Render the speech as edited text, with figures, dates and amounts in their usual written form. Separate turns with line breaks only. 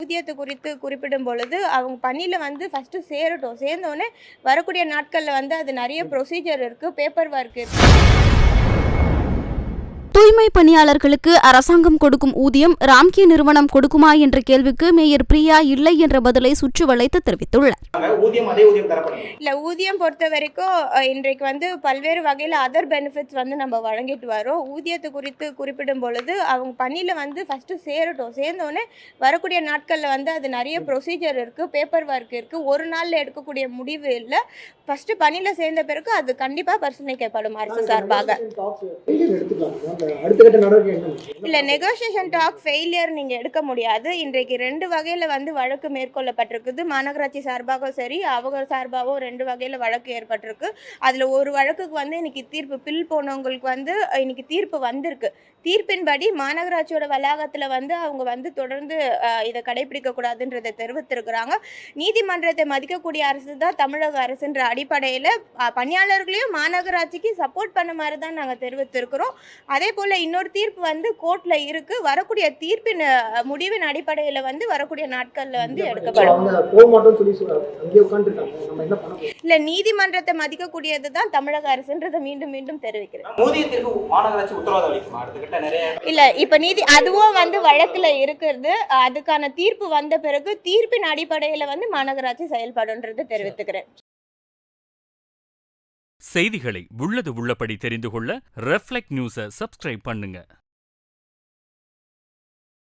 ஊதியத்தை குறித்து குறிப்பிடும் பொழுது அவங்க பணியில் வந்து ஃபஸ்ட்டு சேரட்டும். சேர்ந்தோடனே வரக்கூடிய நாட்களில் வந்து அது நிறைய ப்ரொசீஜர் இருக்குது, பேப்பர் ஒர்க் இருக்குது.
தூய்மை பணியாளர்களுக்கு அரசாங்கம் கொடுக்கும் ஊதியம் ராம்கி நிறுவனம் கொடுக்குமா என்ற கேள்விக்கு மேயர் பிரியா இல்லை என்ற பதிலை சுற்றி வளைத்து தெரிவித்துள்ளார்.
ஊதியம் பொறுத்த வரைக்கும் இன்றைக்கு வந்து பல்வேறு வகையில் அதர் பெனிஃபிட்ஸ் வந்து நம்ம வழங்கிட்டு வரோம். ஊதியத்தை குறித்து குறிப்பிடும் பொழுது அவங்க பணியில் வந்து ஃபஸ்ட்டு சேரட்டும். சேர்ந்தோடனே வரக்கூடிய நாட்களில் வந்து அது நிறைய ப்ரொசீஜர் இருக்குது, பேப்பர் ஒர்க் இருக்குது. ஒரு நாளில் எடுக்கக்கூடிய முடிவு இல்லை. ஃபஸ்ட்டு பணியில் சேர்ந்த பிறகு அது கண்டிப்பாக பரிசீலிக்கப்படும் அரசு சார்பாக. இல்லை, நெகோசியேஷன் டாக் ஃபெயிலியர் நீங்கள் எடுக்க முடியாது. இன்றைக்கு 2 வகையில் வந்து வழக்கு மேற்கொள்ளப்பட்டிருக்குது. மாநகராட்சி சார்பாகவும் சரி, அவங்க சார்பாகவும் 2 வகையில் வழக்கு ஏற்பட்டிருக்கு. அதில் ஒரு வழக்குக்கு வந்து இன்னைக்கு தீர்ப்பு, பில் போனவங்களுக்கு வந்து இன்னைக்கு தீர்ப்பு வந்திருக்கு. தீர்ப்பின்படி மாநகராட்சியோட வளாகத்தில் வந்து அவங்க வந்து தொடர்ந்து இதை கடைபிடிக்கக்கூடாதுன்றதை தெரிவித்திருக்கிறாங்க. நீதிமன்றத்தை மதிக்கக்கூடிய அரசு தான் தமிழக அரசுன்ற அடிப்படையில் பணியாளர்களையும் மாநகராட்சிக்கு சப்போர்ட் பண்ண மாதிரி தான் நாங்கள் தெரிவித்திருக்கிறோம். அதே போல் இன்னொரு தீர்ப்பு வந்து கோர்ட்டில் இருக்குது. வரக்கூடிய தீர்ப்பின் முடிவின் அடிப்படையில் வந்து வரக்கூடிய நாட்களில் வந்து எடுக்கப்படும். இல்லை, நீதிமன்றத்தை மதிக்கக்கூடியது தான் தமிழக அரசுன்றதை மீண்டும் மீண்டும் தெரிவிக்கிறேன். இல்ல, இப்ப அதுவும் வந்து வழக்குல இருக்கிறது. அதுக்கான தீர்ப்பு வந்த பிறகு தீர்ப்பின் அடிப்படையில வந்து மாநகராட்சி செயல்படுன்றது தெரிவித்துக்கிறேன்.
செய்திகளை உள்ளது உள்ளபடி தெரிந்து கொள்ள ரெஃப்ளெக்ட் நியூஸை சப்ஸ்கிரைப் பண்ணுங்க.